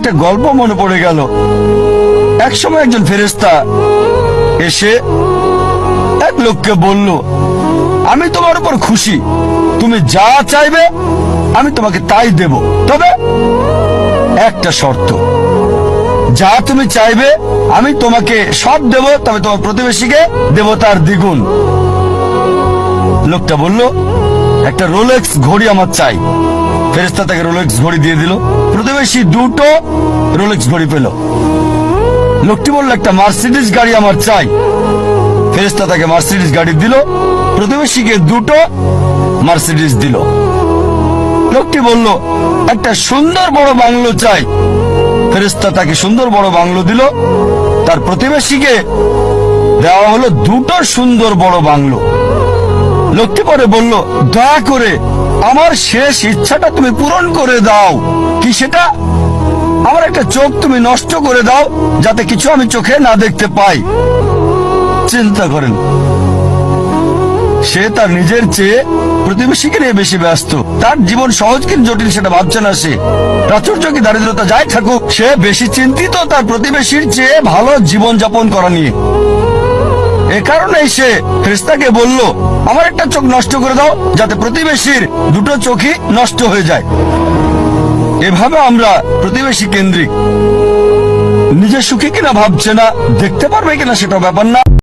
একটা গল্প মনে পড়ে গেল। একসময় একজন ফেরেশতা এসে এক লোককে বলল, আমি তোমার উপর খুশি, তুমি যা চাইবে আমি তোমাকে তাই দেব, তবে একটা শর্ত, যা তুমি চাইবে আমি তোমাকে সব দেব, তবে তোমার প্রতিবেশীকে দেব তার দ্বিগুণ। লোকটা বলল, একটা রোলেক্স ঘড়ি আমার চাই। ফেরেশতা তাকে রোলেক্স ঘড়ি দিয়ে দিল। প্রতিবেশী দুটো রোলেক্স ঘড়ি পেল। লোকটি বলল, একটা মার্সিডিজ গাড়ি আমার চাই। ফেরেশতা তাকে মার্সিডিজ গাড়ি দিল। প্রতিবেশীকে দুটো মার্সিডিজ দিল। লোকটি বলল, একটা সুন্দর বড় বাংলো চাই। ফেরেশতা তাকে সুন্দর বড় বাংলো দিল। তার প্রতিবেশীকে দেওয়া হলো দুটো সুন্দর বড় বাংলো। লোকটি পরে বলল, দয়া করে আমার শেষ ইচ্ছাটা তুমি পূরণ করে দাও। কি সেটা? আমার একটা চোখ তুমি নষ্ট করে দাও, যাতে কিছু আমি চোখে না দেখতে পাই। চিন্তা করেন, সে তার নিজের চেয়ে প্রতিবেশীকে নিয়ে বেশি ব্যস্ত। তার জীবন সহজ কিন্তু জটিল সেটা ভাবছে না সে। প্রাচুর্য কি দারিদ্রতা যাই থাকুক, সে বেশি চিন্তিত তার প্রতিবেশীর চেয়ে ভালো জীবন যাপন করা নিয়ে। এ কারণেই সে ফেরেশতাকে বলল, আমার একটা চোখ নষ্ট করে দাও, যাতে প্রতিবেশীর দুটো চোখই নষ্ট হয়ে যায়। এভাবে আমরা প্রতিবেশী কেন্দ্রিক। নিজে সুখী কিনা ভাবছে না, দেখতে পারবে কিনা সেটা ব্যাপার না।